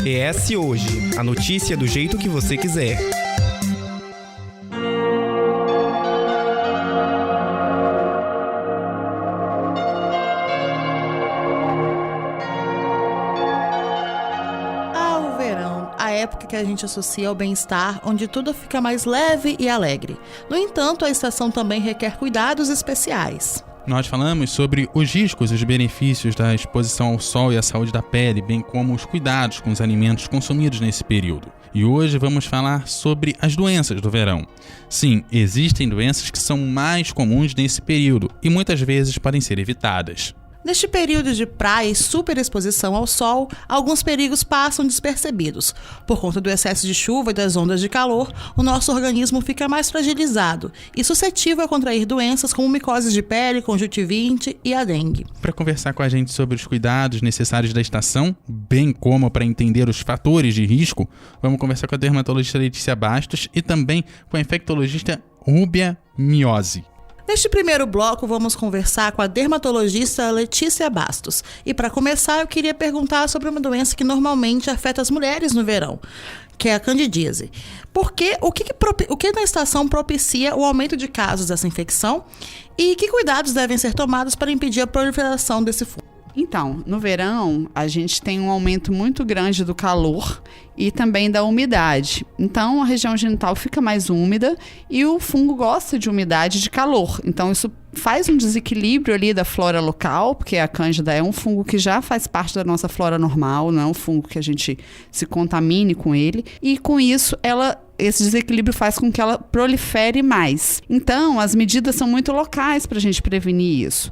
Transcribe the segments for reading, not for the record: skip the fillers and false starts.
PS Hoje, a notícia do jeito que você quiser. O verão, a época que a gente associa ao bem-estar, onde tudo fica mais leve e alegre. No entanto, a estação também requer cuidados especiais. Nós falamos sobre os riscos e os benefícios da exposição ao sol e à saúde da pele, bem como os cuidados com os alimentos consumidos nesse período. E hoje vamos falar sobre as doenças do verão. Sim, existem doenças que são mais comuns nesse período e muitas vezes podem ser evitadas. Neste período de praia e superexposição ao sol, alguns perigos passam despercebidos. Por conta do excesso de chuva e das ondas de calor, o nosso organismo fica mais fragilizado e suscetível a contrair doenças como micoses de pele, conjuntivite e a dengue. Para conversar com a gente sobre os cuidados necessários da estação, bem como para entender os fatores de risco, vamos conversar com a dermatologista Letícia Bastos e também com a infectologista Rúbia Miosi. Neste primeiro bloco, vamos conversar com a dermatologista Letícia Bastos. E para começar, eu queria perguntar sobre uma doença que normalmente afeta as mulheres no verão, que é a candidíase. O que na estação propicia o aumento de casos dessa infecção e que cuidados devem ser tomados para impedir a proliferação desse fungo? Então, no verão, a gente tem um aumento muito grande do calor e também da umidade. Então, a região genital fica mais úmida e o fungo gosta de umidade e de calor. Então, isso faz um desequilíbrio ali da flora local, porque a cândida é um fungo que já faz parte da nossa flora normal, não é um fungo que a gente se contamine com ele. E com isso, esse desequilíbrio faz com que ela prolifere mais. Então, as medidas são muito locais para a gente prevenir isso.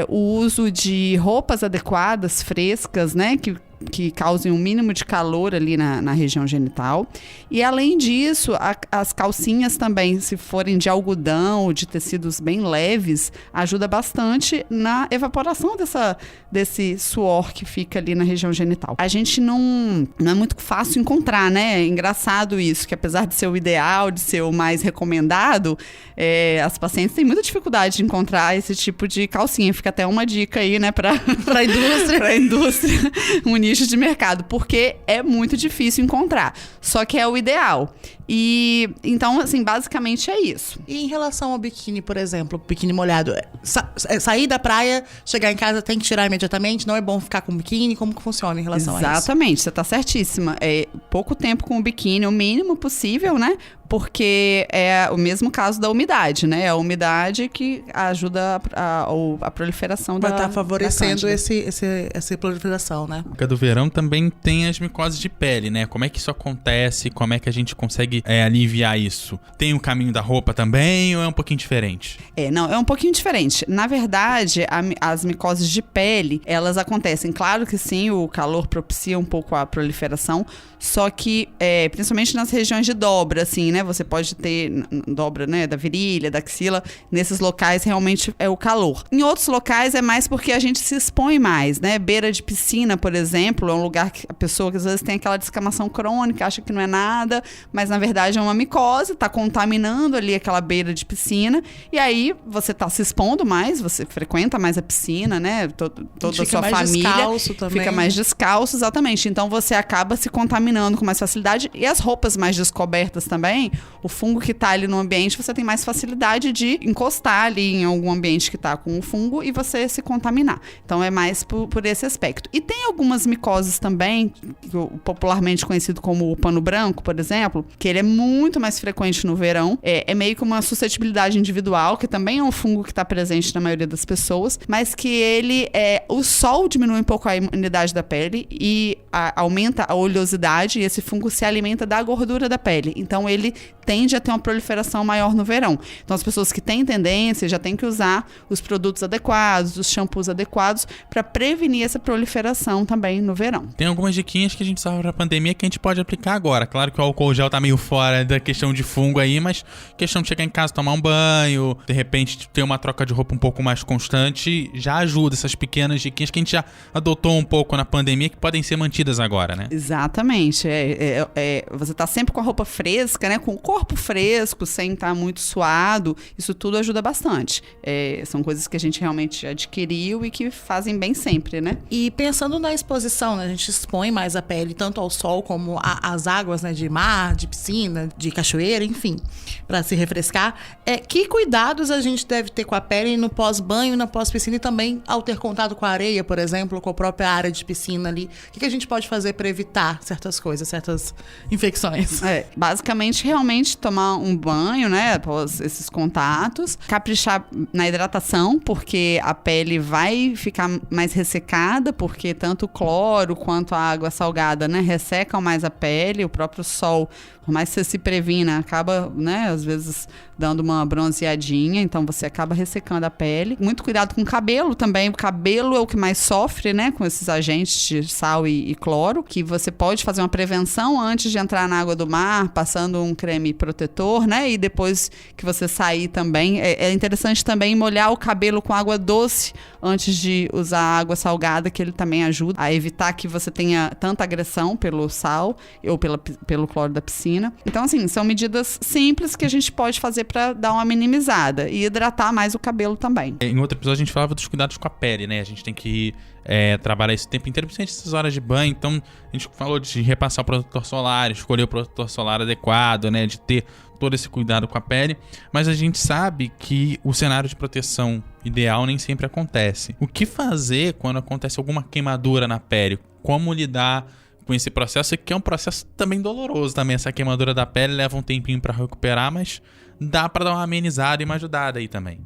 O uso de roupas adequadas, frescas, né, que causem um mínimo de calor ali na região genital. E, além disso, as calcinhas também, se forem de algodão ou de tecidos bem leves, ajuda bastante na evaporação desse suor que fica ali na região genital. A gente não é muito fácil encontrar, né? É engraçado isso, que apesar de ser o ideal, de ser o mais recomendado, as pacientes têm muita dificuldade de encontrar esse tipo de calcinha. Fica até uma dica aí, né, para a indústria. Para a indústria, um nicho de mercado, porque é muito difícil encontrar. Só que é o ideal. E então, assim, basicamente é isso. E em relação ao biquíni, por exemplo, biquíni molhado, sair da praia, chegar em casa tem que tirar imediatamente? Não é bom ficar com biquíni? Como que funciona em relação a isso? Exatamente, você tá certíssima. Pouco tempo com o biquíni, o mínimo possível, né? Porque é o mesmo caso da umidade, né? A umidade que ajuda a proliferação da tá favorecendo essa proliferação, né? Na época do verão também tem as micoses de pele, né? Como é que isso acontece? Como é que a gente consegue aliviar isso? Tem o caminho da roupa também ou é um pouquinho diferente? Não, é um pouquinho diferente. Na verdade, as micoses de pele, elas acontecem. Claro que sim, o calor propicia um pouco a proliferação, só que principalmente nas regiões de dobra, assim, né? Você pode ter dobra, né, da virilha, da axila. Nesses locais realmente é o calor. Em outros locais é mais porque a gente se expõe mais, né? Beira de piscina, por exemplo, é um lugar que a pessoa que às vezes tem aquela descamação crônica, acha que não é nada, mas na verdade é uma micose, tá contaminando ali aquela beira de piscina, e aí você tá se expondo mais, você frequenta mais a piscina, né? Toda a sua família fica mais descalço, exatamente. Então você acaba se contaminando com mais facilidade, e as roupas mais descobertas também, o fungo que tá ali no ambiente, você tem mais facilidade de encostar ali em algum ambiente que tá com o fungo e você se contaminar. Então é mais por esse aspecto. E tem algumas micoses também, popularmente conhecido como o pano branco, por exemplo, que ele é muito mais frequente no verão. É meio que uma suscetibilidade individual, que também é um fungo que está presente na maioria das pessoas, mas que o sol diminui um pouco a imunidade da pele e aumenta a oleosidade, e esse fungo se alimenta da gordura da pele. Então ele tende a ter uma proliferação maior no verão. Então as pessoas que têm tendência já têm que usar os produtos adequados, os shampoos adequados para prevenir essa proliferação também no verão. Tem algumas diquinhas que a gente usava para a pandemia que a gente pode aplicar agora. Claro que o álcool gel tá meio fora da questão de fungo aí, mas questão de chegar em casa, tomar um banho, de repente ter uma troca de roupa um pouco mais constante, já ajuda. Essas pequenas diquinhas que a gente já adotou um pouco na pandemia, que podem ser mantidas agora, né? Exatamente. Você tá sempre com a roupa fresca, né? Com o corpo fresco, sem estar muito suado. Isso tudo ajuda bastante. São coisas que a gente realmente adquiriu e que fazem bem sempre, né? E pensando na exposição, né, a gente expõe mais a pele tanto ao sol como às águas, né, de mar, de piscina, de cachoeira, enfim, para se refrescar. Que cuidados a gente deve ter com a pele no pós-banho, na pós-piscina e também ao ter contato com a areia, por exemplo, com a própria área de piscina ali? O que a gente pode fazer para evitar certas coisas, certas infecções? Basicamente, realmente tomar um banho, né, após esses contatos, caprichar na hidratação, porque a pele vai ficar mais ressecada, porque tanto o cloro quanto a água salgada, né, ressecam mais a pele. O próprio sol, por mais que você se previna, acaba, né, às vezes dando uma bronzeadinha, então você acaba ressecando a pele. Muito cuidado com o cabelo também. O cabelo é o que mais sofre, né, com esses agentes de sal e cloro, que você pode fazer uma prevenção antes de entrar na água do mar, passando um creme protetor, né, e depois que você sair também. É interessante também molhar o cabelo com água doce antes de usar água salgada, que ele também ajuda a evitar que você tenha tanta agressão pelo sal ou pelo cloro da piscina. Então, assim, são medidas simples que a gente pode fazer para dar uma minimizada e hidratar mais o cabelo também. Em outro episódio a gente falava dos cuidados com a pele, né? A gente tem que trabalhar esse tempo inteiro, principalmente essas horas de banho. Então, a gente falou de repassar o protetor solar, escolher o protetor solar adequado, né? De ter todo esse cuidado com a pele. Mas a gente sabe que o cenário de proteção ideal nem sempre acontece. O que fazer quando acontece alguma queimadura na pele? Como lidar com esse processo, que é um processo também doloroso também. Essa queimadura da pele leva um tempinho para recuperar, mas dá para dar uma amenizada e uma ajudada aí também.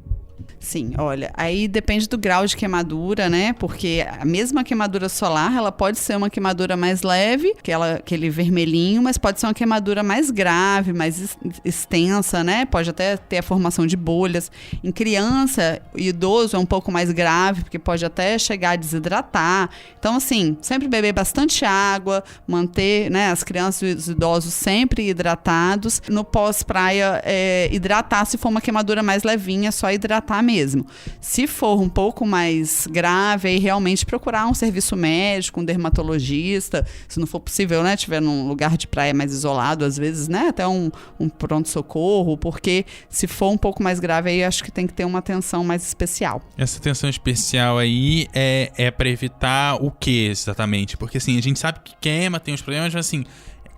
Sim, olha, aí depende do grau de queimadura, né? Porque a mesma queimadura solar, ela pode ser uma queimadura mais leve, aquele vermelhinho, mas pode ser uma queimadura mais grave, mais extensa, né? Pode até ter a formação de bolhas. Em criança e idoso é um pouco mais grave, porque pode até chegar a desidratar. Então, assim, sempre beber bastante água, manter, né, as crianças e os idosos sempre hidratados. No pós-praia, hidratar se for uma queimadura mais levinha, só hidratar mesmo. Se for um pouco mais grave, aí realmente procurar um serviço médico, um dermatologista, se não for possível, né, tiver num lugar de praia mais isolado, às vezes, né, até um pronto-socorro, porque se for um pouco mais grave, aí acho que tem que ter uma atenção mais especial. Essa atenção especial aí é para evitar o que exatamente? Porque assim, a gente sabe que queima, tem os problemas, mas assim,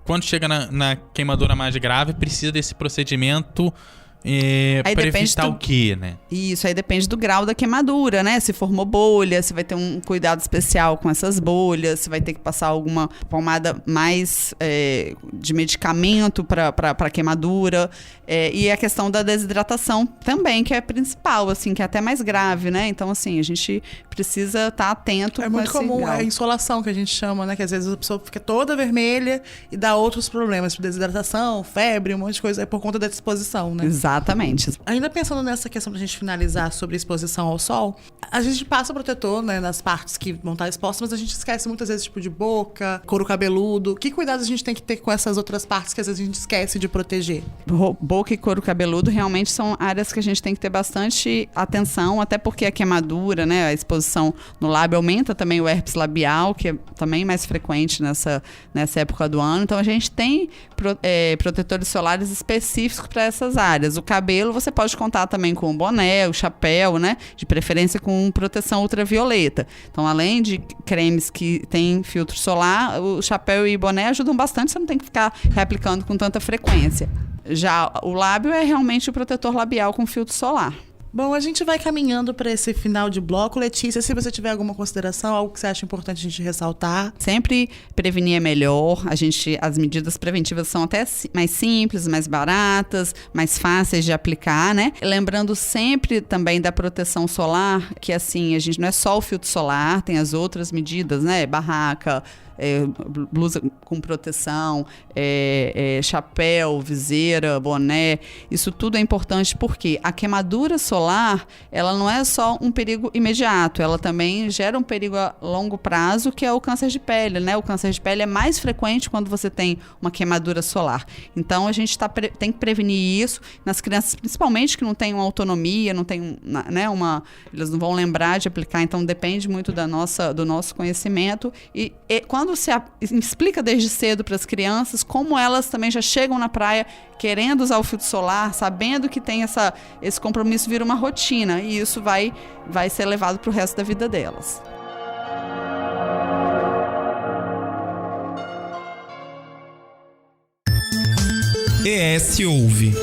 quando chega na queimadura mais grave, precisa desse procedimento para evitar o quê, né? Isso, aí depende do grau da queimadura, né? Se formou bolha, se vai ter um cuidado especial com essas bolhas, se vai ter que passar alguma pomada mais de medicamento para queimadura. E a questão da desidratação também, que é principal, assim, que é até mais grave, né? Então, assim, a gente precisa estar atento com muito esse comum grau. a insolação, que a gente chama, né? Que às vezes a pessoa fica toda vermelha e dá outros problemas, tipo desidratação, febre, um monte de coisa, é por conta da exposição, né? Exatamente. Ainda pensando nessa questão pra gente finalizar sobre exposição ao sol, a gente passa protetor, né, nas partes que vão estar expostas, mas a gente esquece muitas vezes, tipo, de boca, couro cabeludo. Que cuidados a gente tem que ter com essas outras partes que às vezes a gente esquece de proteger? Boca e couro cabeludo realmente são áreas que a gente tem que ter bastante atenção, até porque a queimadura, né, a exposição no lábio aumenta também o herpes labial, que é também mais frequente nessa época do ano. Então a gente tem protetores solares específicos para essas áreas. O cabelo você pode contar também com o boné, o chapéu, né, de preferência com proteção ultravioleta. Então, além de cremes que têm filtro solar, o chapéu e o boné ajudam bastante, você não tem que ficar reaplicando com tanta frequência. Já o lábio é realmente o protetor labial com filtro solar. Bom, a gente vai caminhando para esse final de bloco. Letícia, se você tiver alguma consideração, algo que você acha importante a gente ressaltar. Sempre prevenir é melhor. As medidas preventivas são até mais simples, mais baratas, mais fáceis de aplicar, né? Lembrando sempre também da proteção solar, que assim, a gente não é só o filtro solar, tem as outras medidas, né? Barraca, blusa com proteção, chapéu, viseira, boné, isso tudo é importante porque a queimadura solar, ela não é só um perigo imediato, ela também gera um perigo a longo prazo, que é o câncer de pele, né? O câncer de pele é mais frequente quando você tem uma queimadura solar. Então, a gente tem que prevenir isso nas crianças, principalmente que não têm uma autonomia, não tem, né, eles não vão lembrar de aplicar, então depende muito do nosso conhecimento. E quando se explica desde cedo para as crianças como elas também já chegam na praia querendo usar o filtro solar, sabendo que tem esse compromisso, vira uma rotina, e isso vai ser levado para o resto da vida delas. ES Ouve.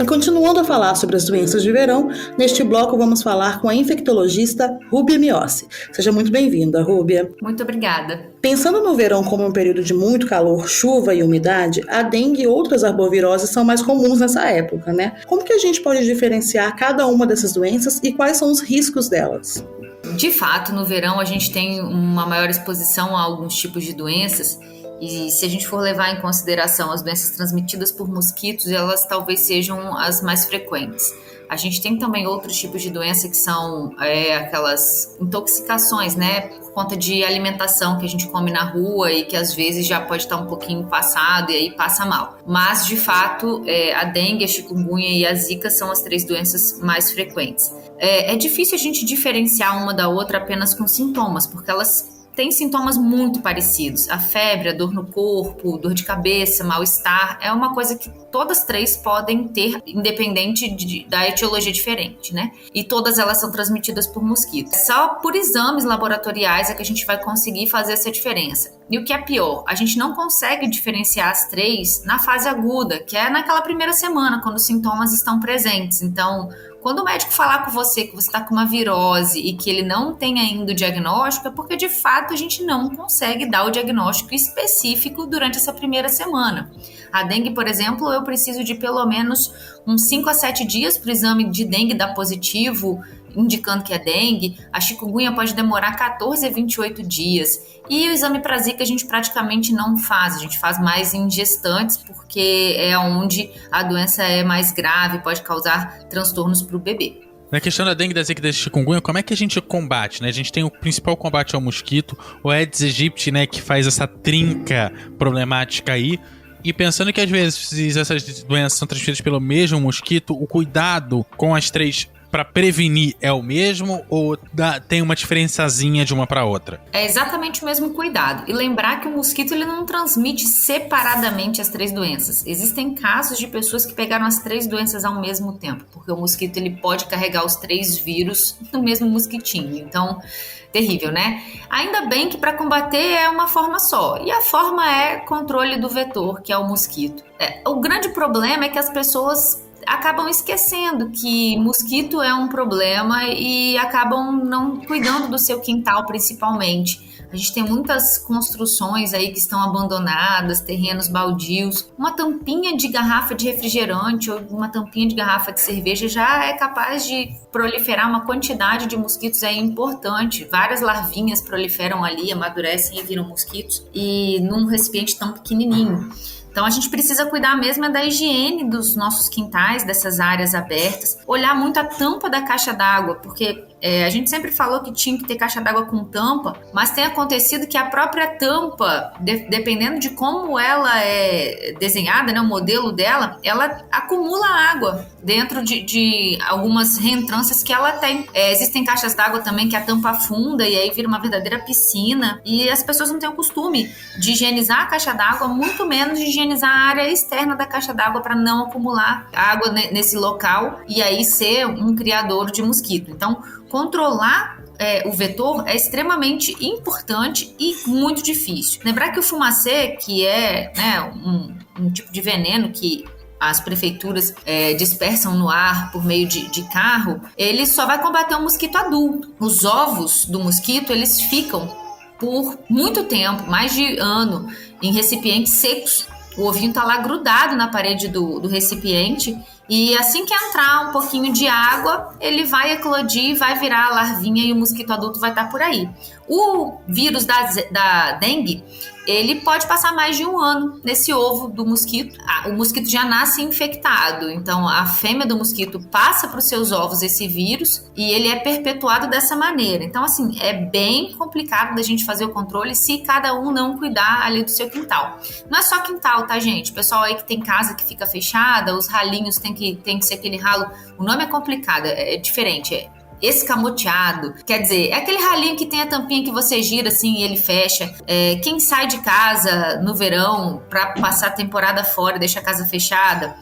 Continuando a falar sobre as doenças de verão, neste bloco vamos falar com a infectologista Rúbia Miossi. Seja muito bem-vinda, Rúbia. Muito obrigada. Pensando no verão como um período de muito calor, chuva e umidade, a dengue e outras arboviroses são mais comuns nessa época, né? Como que a gente pode diferenciar cada uma dessas doenças e quais são os riscos delas? De fato, no verão a gente tem uma maior exposição a alguns tipos de doenças. E se a gente for levar em consideração as doenças transmitidas por mosquitos, elas talvez sejam as mais frequentes. A gente tem também outros tipos de doença que são aquelas intoxicações, né? Por conta de alimentação que a gente come na rua e que às vezes já pode estar um pouquinho passado e aí passa mal. Mas, de fato, a dengue, a chikungunya e a zika são as 3 doenças mais frequentes. É difícil a gente diferenciar uma da outra apenas com sintomas, porque elas tem sintomas muito parecidos. A febre, a dor no corpo, dor de cabeça, mal-estar, é uma coisa que todas 3 podem ter, independente da etiologia diferente, né? E todas elas são transmitidas por mosquitos. Só por exames laboratoriais é que a gente vai conseguir fazer essa diferença. E o que é pior, a gente não consegue diferenciar as 3 na fase aguda, que é naquela primeira semana, quando os sintomas estão presentes. Então, quando o médico falar com você que você está com uma virose e que ele não tem ainda o diagnóstico, é porque de fato a gente não consegue dar o diagnóstico específico durante essa primeira semana. A dengue, por exemplo, eu preciso de pelo menos uns 5 a 7 dias para o exame de dengue dar positivo, indicando que é dengue. A chikungunya pode demorar 14 a 28 dias. E o exame para zika a gente praticamente não faz, a gente faz mais em gestantes, porque é onde a doença é mais grave, pode causar transtornos para o bebê. Na questão da dengue, da zika e da chikungunya, como é que a gente combate, né? A gente tem o principal combate ao mosquito, o Aedes aegypti, né, que faz essa trinca problemática aí. E pensando que às vezes essas doenças são transmitidas pelo mesmo mosquito, o cuidado com as 3 para prevenir é o mesmo ou tem uma diferençazinha de uma para outra? É exatamente o mesmo cuidado. E lembrar que o mosquito ele não transmite separadamente as 3 doenças. Existem casos de pessoas que pegaram as 3 doenças ao mesmo tempo, porque o mosquito ele pode carregar os 3 vírus no mesmo mosquitinho. Então, terrível, né? Ainda bem que para combater é uma forma só. E a forma é controle do vetor, que é o mosquito. O grande problema é que as pessoas acabam esquecendo que mosquito é um problema e acabam não cuidando do seu quintal, principalmente. A gente tem muitas construções aí que estão abandonadas, terrenos baldios. Uma tampinha de garrafa de refrigerante ou uma tampinha de garrafa de cerveja já é capaz de proliferar uma quantidade de mosquitos aí importante. Várias larvinhas proliferam ali, amadurecem e viram mosquitos. E num recipiente tão pequenininho. Então a gente precisa cuidar mesmo da higiene dos nossos quintais, dessas áreas abertas, olhar muito a tampa da caixa d'água, porque a gente sempre falou que tinha que ter caixa d'água com tampa, mas tem acontecido que a própria tampa, dependendo de como ela é desenhada, né, o modelo dela, ela acumula água dentro de algumas reentrâncias que ela tem. Existem caixas d'água também que a tampa afunda e aí vira uma verdadeira piscina, e as pessoas não têm o costume de higienizar a caixa d'água, muito menos de higienizar a área externa da caixa d'água para não acumular água nesse local e aí ser um criador de mosquito. Então, controlar o vetor é extremamente importante e muito difícil. Lembrar que o fumacê, que é, né, um tipo de veneno que as prefeituras dispersam no ar por meio de carro, ele só vai combater o mosquito adulto. Os ovos do mosquito, eles ficam por muito tempo, mais de ano, em recipientes secos, O ovinho tá lá grudado na parede do recipiente e assim que entrar um pouquinho de água, ele vai eclodir, vai virar a larvinha e o mosquito adulto vai estar por aí. O vírus da dengue, ele pode passar mais de 1 ano nesse ovo do mosquito. O mosquito já nasce infectado, então a fêmea do mosquito passa para os seus ovos esse vírus e ele é perpetuado dessa maneira. Então, assim, é bem complicado da gente fazer o controle se cada um não cuidar ali do seu quintal. Não é só quintal, tá, gente? O pessoal aí que tem casa que fica fechada, os ralinhos tem que ser aquele ralo. O nome é complicado, é diferente, escamoteado, quer dizer, é aquele ralinho que tem a tampinha que você gira assim e ele fecha. Quem sai de casa no verão pra passar a temporada fora e deixa a casa fechada,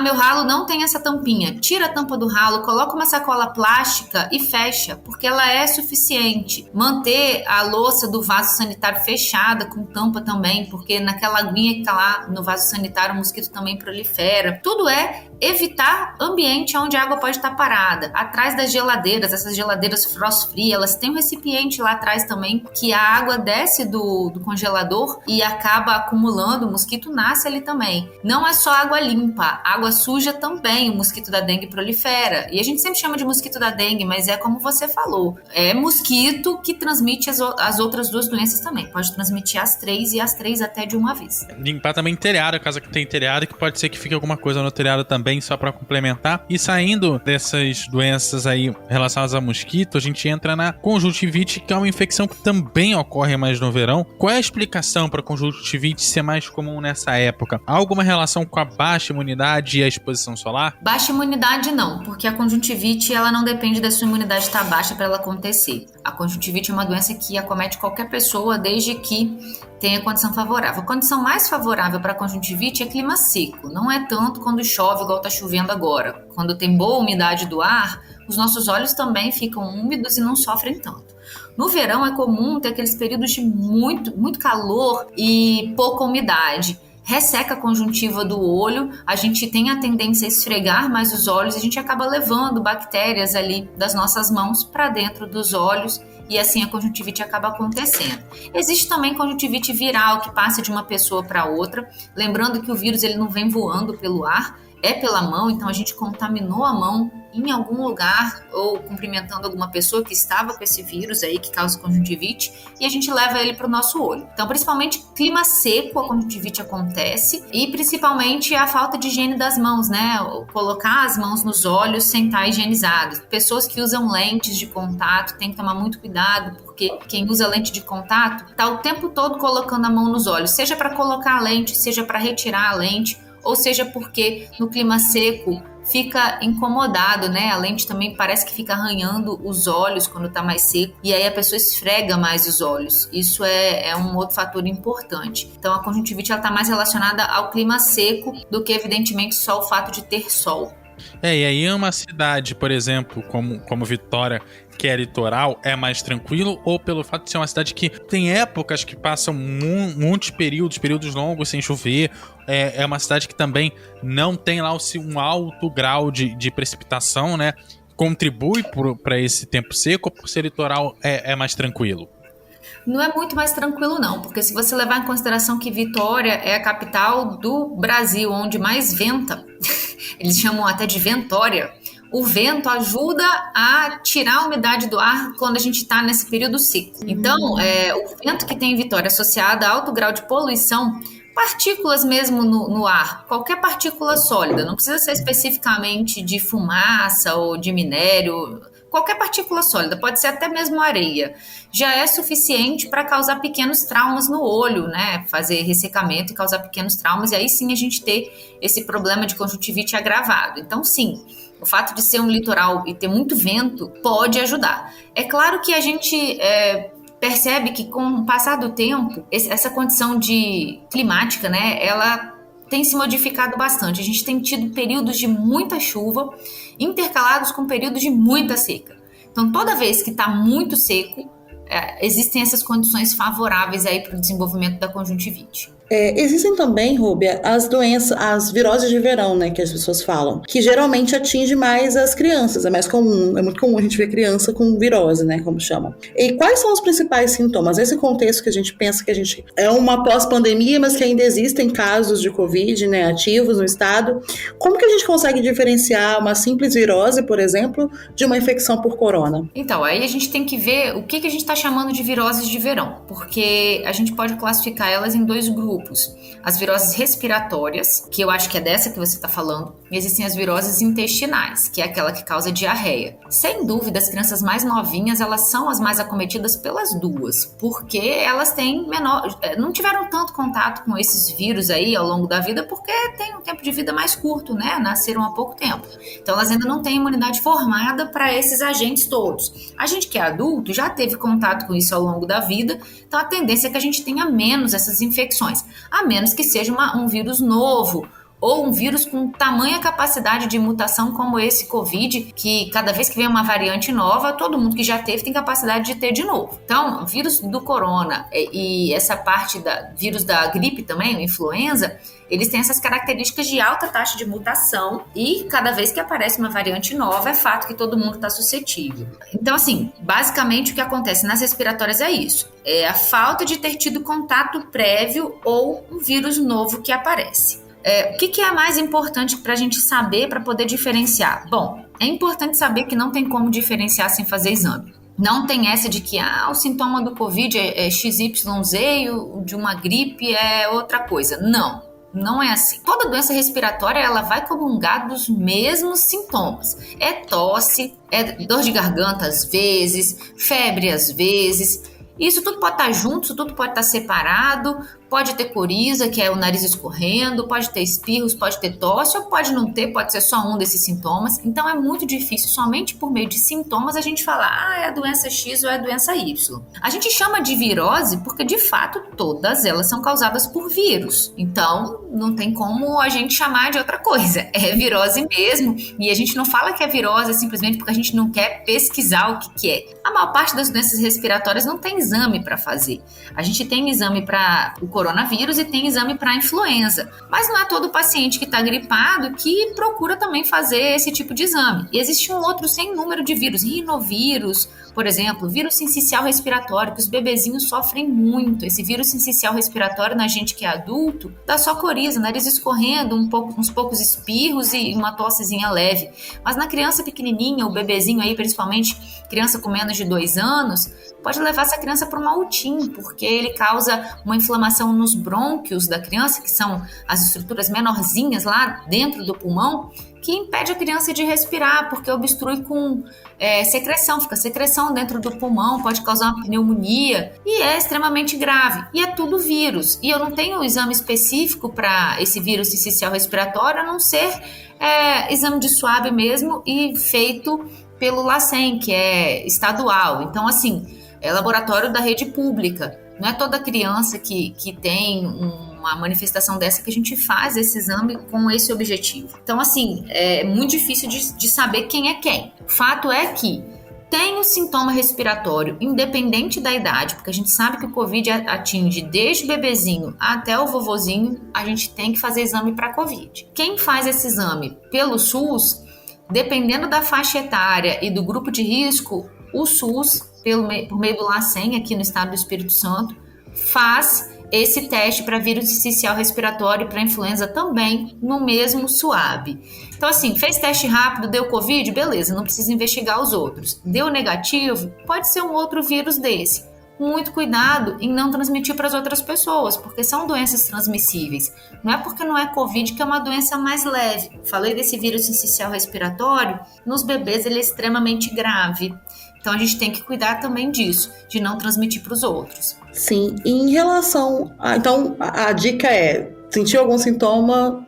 meu ralo não tem essa tampinha, tira a tampa do ralo, coloca uma sacola plástica e fecha, porque ela é suficiente. Manter a louça do vaso sanitário fechada com tampa também, porque naquela aguinha que tá lá no vaso sanitário o mosquito também prolifera. Tudo é evitar ambiente onde a água pode estar parada. Atrás das geladeiras, essas geladeiras frost free, elas têm um recipiente lá atrás também que a água desce do congelador e acaba acumulando, o mosquito nasce ali também. Não é só água limpa, água suja também, o mosquito da dengue prolifera. E a gente sempre chama de mosquito da dengue, mas é como você falou, é mosquito que transmite as outras 2 doenças também. Pode transmitir as 3 e as 3 até de uma vez. Limpar também telhado, casa que tem telhado, que pode ser que fique alguma coisa no telhado também, só para complementar. E saindo dessas doenças aí relacionadas a mosquito, a gente entra na conjuntivite, que é uma infecção que também ocorre mais no verão. Qual é a explicação para a conjuntivite ser mais comum nessa época? Há alguma relação com a baixa imunidade e a exposição solar? Baixa imunidade não, porque a conjuntivite ela não depende da sua imunidade estar baixa para ela acontecer. A conjuntivite é uma doença que acomete qualquer pessoa desde que tenha condição favorável. A condição mais favorável para a conjuntivite é clima seco. Não é tanto quando chove, igual está chovendo agora. Quando tem boa umidade do ar, os nossos olhos também ficam úmidos e não sofrem tanto. No verão é comum ter aqueles períodos de muito calor e pouca umidade. Resseca a conjuntiva do olho, a gente tem a tendência a esfregar mais os olhos e a gente acaba levando bactérias ali das nossas mãos para dentro dos olhos e assim a conjuntivite acaba acontecendo. Existe também conjuntivite viral que passa de uma pessoa para outra, lembrando que o vírus ele não vem voando pelo ar, é pela mão, então a gente contaminou a mão em algum lugar ou cumprimentando alguma pessoa que estava com esse vírus aí que causa conjuntivite e a gente leva ele para o nosso olho. Então, principalmente clima seco, a conjuntivite acontece e principalmente a falta de higiene das mãos, né? Colocar as mãos nos olhos sem estar higienizados. Pessoas que usam lentes de contato têm que tomar muito cuidado, porque quem usa lente de contato está o tempo todo colocando a mão nos olhos, seja para colocar a lente, seja para retirar a lente, ou seja porque no clima seco fica incomodado, né? A lente também parece que fica arranhando os olhos quando tá mais seco e aí a pessoa esfrega mais os olhos. Isso é um outro fator importante. Então a conjuntivite ela tá mais relacionada ao clima seco do que evidentemente só o fato de ter sol. E aí uma cidade, por exemplo, como Vitória, que é litoral, é mais tranquilo, ou pelo fato de ser uma cidade que tem épocas que passam muitos períodos longos sem chover, é uma cidade que também não tem lá um alto grau de precipitação, né? Contribui para esse tempo seco, ou por ser litoral é mais tranquilo? Não é muito mais tranquilo não, porque se você levar em consideração que Vitória é a capital do Brasil, onde mais venta, eles chamam até de ventória, o vento ajuda a tirar a umidade do ar quando a gente está nesse período seco. Então, o vento que tem em Vitória associado a alto grau de poluição, partículas mesmo no ar, qualquer partícula sólida, não precisa ser especificamente de fumaça ou de minério, qualquer partícula sólida, pode ser até mesmo areia, já é suficiente para causar pequenos traumas no olho, né? Fazer ressecamento e causar pequenos traumas, e aí sim a gente ter esse problema de conjuntivite agravado. Então, sim, o fato de ser um litoral e ter muito vento pode ajudar. É claro que a gente percebe que com o passar do tempo, essa condição climática, né, ela tem se modificado bastante. A gente tem tido períodos de muita chuva intercalados com períodos de muita seca. Então, toda vez que está muito seco, existem essas condições favoráveis aí para o desenvolvimento da conjuntivite. Existem também, Rúbia, as doenças, as viroses de verão, né, que as pessoas falam, que geralmente atinge mais as crianças, é muito comum a gente ver criança com virose, né, como chama. E quais são os principais sintomas? Nesse contexto que a gente pensa que a gente é uma pós-pandemia, mas que ainda existem casos de Covid, né, ativos no estado, como que a gente consegue diferenciar uma simples virose, por exemplo, de uma infecção por corona? Então, aí a gente tem que ver o que a gente está chamando de viroses de verão, porque a gente pode classificar elas em 2 grupos. As viroses respiratórias, que eu acho que é dessa que você está falando, e existem as viroses intestinais, que é aquela que causa diarreia. Sem dúvida, as crianças mais novinhas, elas são as mais acometidas pelas duas, porque elas não tiveram tanto contato com esses vírus aí ao longo da vida, porque tem um tempo de vida mais curto, né? Nasceram há pouco tempo. Então, elas ainda não têm imunidade formada para esses agentes todos. A gente que é adulto já teve contato com isso ao longo da vida, então a tendência é que a gente tenha menos essas infecções, a menos que seja um vírus novo ou um vírus com tamanha capacidade de mutação como esse Covid, que cada vez que vem uma variante nova, todo mundo que já teve tem capacidade de ter de novo. Então, o vírus do corona e essa parte da vírus da gripe também, a influenza, eles têm essas características de alta taxa de mutação e cada vez que aparece uma variante nova, é fato que todo mundo está suscetível. Então, assim, basicamente o que acontece nas respiratórias é isso. É a falta de ter tido contato prévio ou um vírus novo que aparece. O que é mais importante para a gente saber, para poder diferenciar? Bom, é importante saber que não tem como diferenciar sem fazer exame. Não tem essa de que o sintoma do Covid é XYZ e o de uma gripe é outra coisa. Não é assim. Toda doença respiratória, ela vai comungar dos mesmos sintomas. É tosse, é dor de garganta às vezes, febre às vezes. Isso tudo pode estar junto, isso tudo pode estar separado, pode ter coriza, que é o nariz escorrendo, pode ter espirros, pode ter tosse, ou pode não ter, pode ser só um desses sintomas. Então é muito difícil, somente por meio de sintomas, a gente falar, é a doença X ou é a doença Y. A gente chama de virose porque, de fato, todas elas são causadas por vírus. Então, não tem como a gente chamar de outra coisa. É virose mesmo, e a gente não fala que é virose simplesmente porque a gente não quer pesquisar o que é. A maior parte das doenças respiratórias não tem exame para fazer. A gente tem exame para o coronavírus e tem exame para influenza. Mas não é todo paciente que está gripado que procura também fazer esse tipo de exame. E existe um outro sem número de vírus, rinovírus, por exemplo, vírus sincicial respiratório, que os bebezinhos sofrem muito. Esse vírus sincicial respiratório na gente que é adulto dá só coriza, nariz escorrendo, uns poucos espirros e uma tossezinha leve. Mas na criança pequenininha, o bebezinho aí, principalmente criança com menos de 2 anos, pode levar essa criança para uma UTI, porque ele causa uma inflamação nos brônquios da criança, que são as estruturas menorzinhas lá dentro do pulmão, que impede a criança de respirar, porque obstrui com secreção, fica secreção dentro do pulmão, pode causar uma pneumonia e é extremamente grave. E é tudo vírus. E eu não tenho exame específico para esse vírus sincicial respiratório, a não ser exame de swab mesmo e feito pelo LACEN, que é estadual. Então, assim, é laboratório da rede pública. Não é toda criança que tem uma manifestação dessa que a gente faz esse exame com esse objetivo. Então, assim, é muito difícil de saber quem é quem. O fato é que tem o sintoma respiratório, independente da idade, porque a gente sabe que o Covid atinge desde o bebezinho até o vovozinho, a gente tem que fazer exame para Covid. Quem faz esse exame pelo SUS, dependendo da faixa etária e do grupo de risco, o SUS, por meio do LACEN, aqui no estado do Espírito Santo, faz esse teste para vírus sincicial respiratório e para influenza também no mesmo SUAB. Então, assim, fez teste rápido, deu Covid, beleza, não precisa investigar os outros. Deu negativo, pode ser um outro vírus desse. Muito cuidado em não transmitir para as outras pessoas, porque são doenças transmissíveis. Não é porque não é Covid que é uma doença mais leve. Falei desse vírus sincicial respiratório, nos bebês ele é extremamente grave. Então a gente tem que cuidar também disso, de não transmitir para os outros. Sim, e em relação então a dica é, sentiu algum sintoma,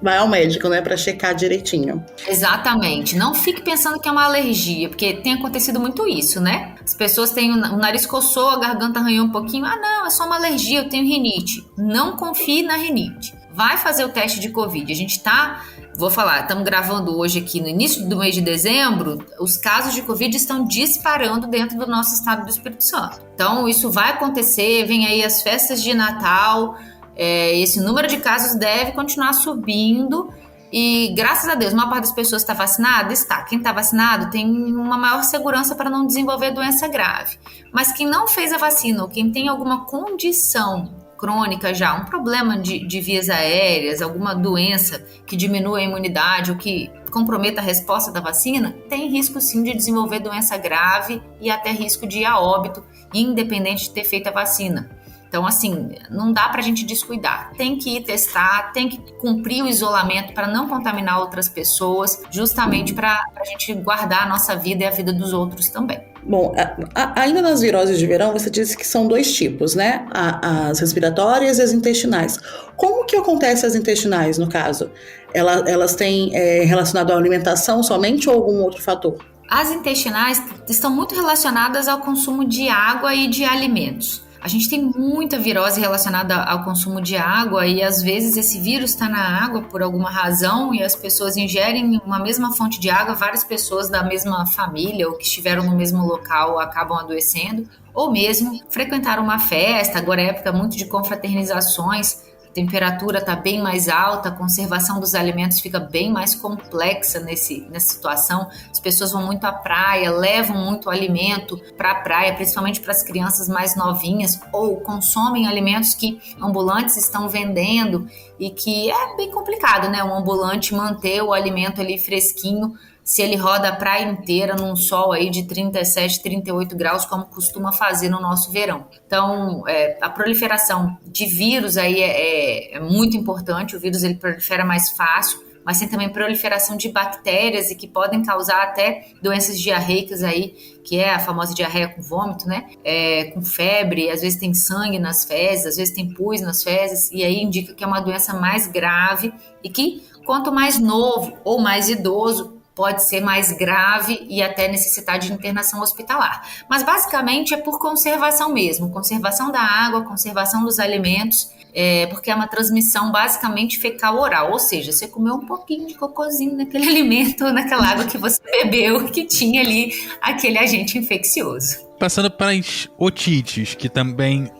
vai ao médico, né, para checar direitinho. Exatamente, não fique pensando que é uma alergia, porque tem acontecido muito isso, né? As pessoas têm o nariz coçou, a garganta arranhou um pouquinho, não, é só uma alergia, eu tenho rinite. Não confie na rinite. Vai fazer o teste de Covid. A gente estamos gravando hoje aqui no início do mês de dezembro, os casos de Covid estão disparando dentro do nosso estado do Espírito Santo. Então, isso vai acontecer, vem aí as festas de Natal, esse número de casos deve continuar subindo. E, graças a Deus, uma parte das pessoas está vacinada? Está. Quem está vacinado tem uma maior segurança para não desenvolver doença grave. Mas quem não fez a vacina ou quem tem alguma condição crônica já, um problema de vias aéreas, alguma doença que diminua a imunidade ou que comprometa a resposta da vacina, tem risco sim de desenvolver doença grave e até risco de ir a óbito, independente de ter feito a vacina. Então, assim, não dá pra gente descuidar. Tem que ir testar, tem que cumprir o isolamento para não contaminar outras pessoas, justamente para a gente guardar a nossa vida e a vida dos outros também. Bom, ainda nas viroses de verão, você disse que são 2 tipos, né? As respiratórias e as intestinais. Como que acontece as intestinais, no caso? Elas têm relacionado à alimentação somente ou algum outro fator? As intestinais estão muito relacionadas ao consumo de água e de alimentos. A gente tem muita virose relacionada ao consumo de água e às vezes esse vírus está na água por alguma razão e as pessoas ingerem uma mesma fonte de água, várias pessoas da mesma família ou que estiveram no mesmo local acabam adoecendo, ou mesmo frequentaram uma festa. Agora é época muito de confraternizações, a temperatura está bem mais alta, a conservação dos alimentos fica bem mais complexa nessa situação. As pessoas vão muito à praia, levam muito alimento para a praia, principalmente para as crianças mais novinhas, ou consomem alimentos que ambulantes estão vendendo e que é bem complicado, né? Um ambulante manter o alimento ali fresquinho se ele roda a praia inteira num sol aí de 37, 38 graus, como costuma fazer no nosso verão. Então, a proliferação de vírus aí é muito importante. O vírus ele prolifera mais fácil, mas tem também proliferação de bactérias e que podem causar até doenças diarreicas aí, que é a famosa diarreia com vômito, né? Com febre, às vezes tem sangue nas fezes, às vezes tem pus nas fezes, e aí indica que é uma doença mais grave e que quanto mais novo ou mais idoso, pode ser mais grave e até necessitar de internação hospitalar. Mas basicamente é por conservação mesmo, conservação da água, conservação dos alimentos, porque é uma transmissão basicamente fecal-oral, ou seja, você comeu um pouquinho de cocôzinho naquele alimento, naquela água que você bebeu, que tinha ali aquele agente infeccioso. Passando para as otites, que também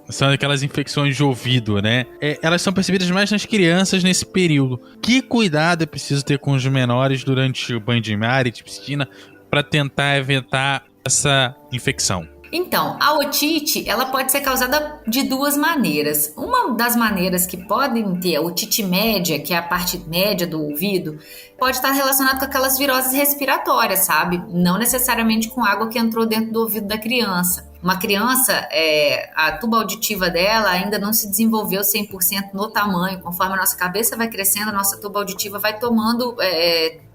são aquelas infecções de ouvido, né? Elas são percebidas mais nas crianças nesse período. Que cuidado é preciso ter com os menores durante o banho de mar e de piscina para tentar evitar essa infecção? Então, a otite, ela pode ser causada de 2 maneiras. Uma das maneiras que podem ter a otite média, que é a parte média do ouvido, pode estar relacionada com aquelas viroses respiratórias, sabe? Não necessariamente com água que entrou dentro do ouvido da criança. Uma criança, a tuba auditiva dela ainda não se desenvolveu 100% no tamanho. Conforme a nossa cabeça vai crescendo, a nossa tuba auditiva vai tomando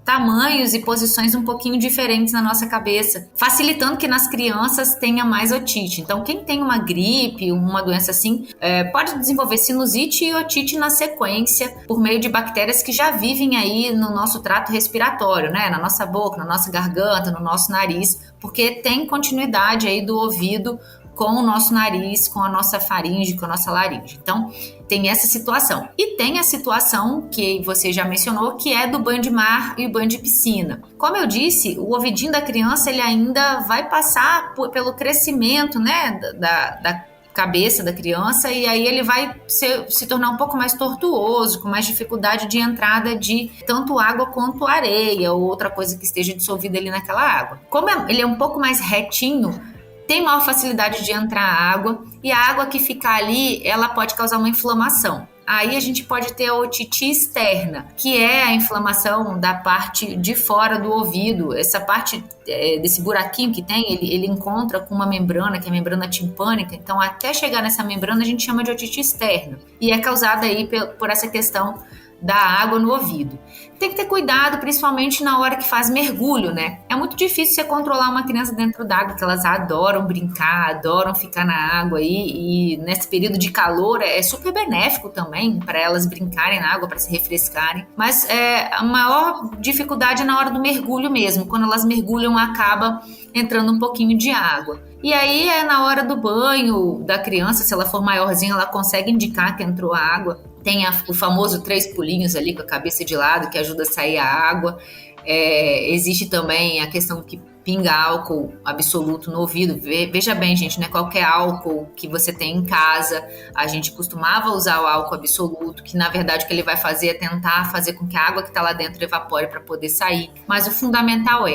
tamanhos e posições um pouquinho diferentes na nossa cabeça, facilitando que nas crianças tenha mais otite. Então, quem tem uma gripe, uma doença assim, pode desenvolver sinusite e otite na sequência, por meio de bactérias que já vivem aí no nosso trato respiratório, né? Na nossa boca, na nossa garganta, no nosso nariz, porque tem continuidade aí do ouvido com o nosso nariz, com a nossa faringe, com a nossa laringe. Então, tem essa situação. E tem a situação que você já mencionou, que é do banho de mar e o banho de piscina. Como eu disse, o ouvidinho da criança ele ainda vai passar pelo crescimento, né, da cabeça da criança, e aí ele vai se tornar um pouco mais tortuoso, com mais dificuldade de entrada de tanto água quanto areia ou outra coisa que esteja dissolvida ali naquela água. Como ele é um pouco mais retinho, tem maior facilidade de entrar água, e a água que ficar ali, ela pode causar uma inflamação. Aí a gente pode ter a otite externa, que é a inflamação da parte de fora do ouvido. Essa parte desse buraquinho que tem, ele encontra com uma membrana, que é a membrana timpânica. Então, até chegar nessa membrana, a gente chama de otite externa. E é causada aí por essa questão da água no ouvido. Tem que ter cuidado, principalmente na hora que faz mergulho, né? É muito difícil você controlar uma criança dentro d'água, que elas adoram brincar, adoram ficar na água aí, e nesse período de calor é super benéfico também para elas brincarem na água, para se refrescarem. Mas a maior dificuldade é na hora do mergulho mesmo. Quando elas mergulham, acaba entrando um pouquinho de água. E aí na hora do banho da criança, se ela for maiorzinha, ela consegue indicar que entrou água. Tem o famoso 3 pulinhos ali com a cabeça de lado, que ajuda a sair a água. Existe também a questão que pinga álcool absoluto no ouvido. Veja bem, gente, não é qualquer álcool que você tem em casa. A gente costumava usar o álcool absoluto, que na verdade o que ele vai fazer é tentar fazer com que a água que está lá dentro evapore para poder sair. Mas o fundamental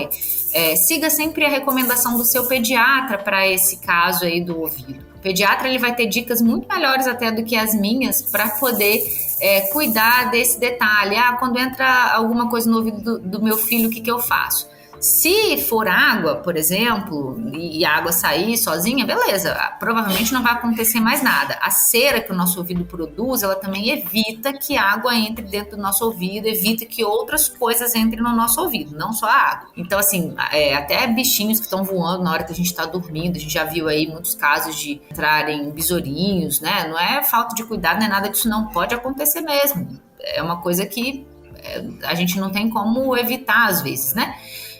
siga sempre a recomendação do seu pediatra para esse caso aí do ouvido. O pediatra ele vai ter dicas muito melhores até do que as minhas para poder cuidar desse detalhe. Quando entra alguma coisa no ouvido do meu filho, o que eu faço? Se for água, por exemplo, e a água sair sozinha, beleza, provavelmente não vai acontecer mais nada. A cera que o nosso ouvido produz, ela também evita que a água entre dentro do nosso ouvido, evita que outras coisas entrem no nosso ouvido, não só a água. Então, assim, até bichinhos que estão voando na hora que a gente está dormindo, a gente já viu aí muitos casos de entrarem besourinhos, né? Não é falta de cuidado, não é nada disso, não pode acontecer mesmo. É uma coisa que a gente não tem como evitar às vezes, né?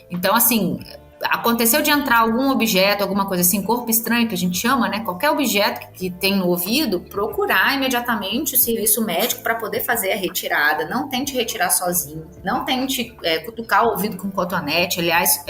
Então, assim, aconteceu de entrar algum objeto, alguma coisa assim, corpo estranho, que a gente chama, né? Qualquer objeto que tem no ouvido, procurar imediatamente o serviço médico para poder fazer a retirada. Não tente retirar sozinho. Não tente cutucar o ouvido com cotonete. Aliás,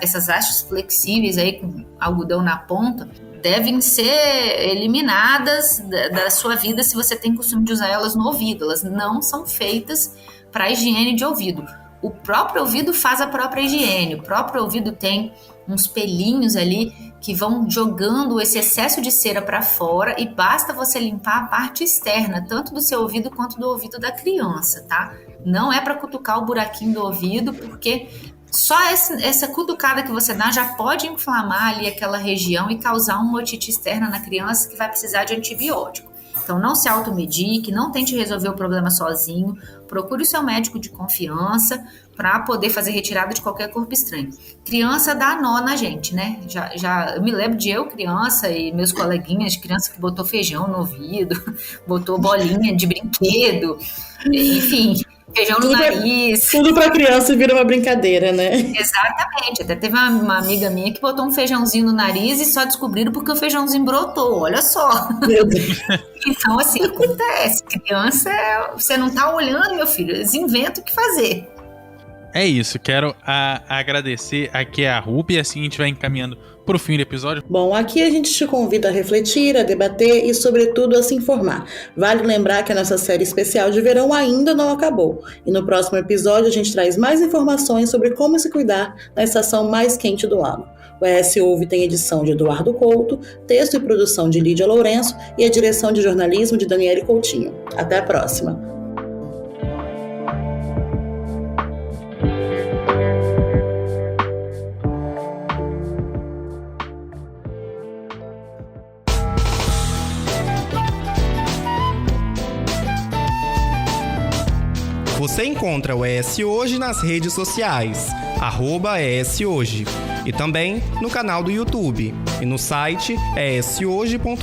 essas hastes flexíveis aí com algodão na ponta devem ser eliminadas da sua vida se você tem costume de usar elas no ouvido. Elas não são feitas para higiene de ouvido. O próprio ouvido faz a própria higiene. O próprio ouvido tem uns pelinhos ali que vão jogando esse excesso de cera para fora e basta você limpar a parte externa, tanto do seu ouvido quanto do ouvido da criança, tá? Não é para cutucar o buraquinho do ouvido, porque só essa cutucada que você dá já pode inflamar ali aquela região e causar uma otite externa na criança que vai precisar de antibiótico. Então, não se automedique, não tente resolver o problema sozinho, procure o seu médico de confiança para poder fazer retirada de qualquer corpo estranho. Criança dá nó na gente, né? Eu me lembro de eu, criança, e meus coleguinhas de criança que botou feijão no ouvido, botou bolinha de brinquedo, enfim, feijão no nariz. Tudo pra criança vira uma brincadeira, né? Exatamente. Até teve uma amiga minha que botou um feijãozinho no nariz e só descobriram porque o feijãozinho brotou. Olha só. Meu Deus. Então, assim, acontece. Criança, você não tá olhando, meu filho. Eles inventam o que fazer. É isso. Quero agradecer aqui a Ruby, assim a gente vai encaminhando pro fim do episódio. Bom, aqui a gente te convida a refletir, a debater e, sobretudo, a se informar. Vale lembrar que a nossa série especial de verão ainda não acabou. E no próximo episódio a gente traz mais informações sobre como se cuidar na estação mais quente do ano. O ES Ouve tem edição de Eduardo Couto, texto e produção de Lídia Lourenço e a direção de jornalismo de Daniele Coutinho. Até a próxima! Você encontra o ES Hoje nas redes sociais, @ES Hoje, e também no canal do YouTube e no site eshoje.com.br.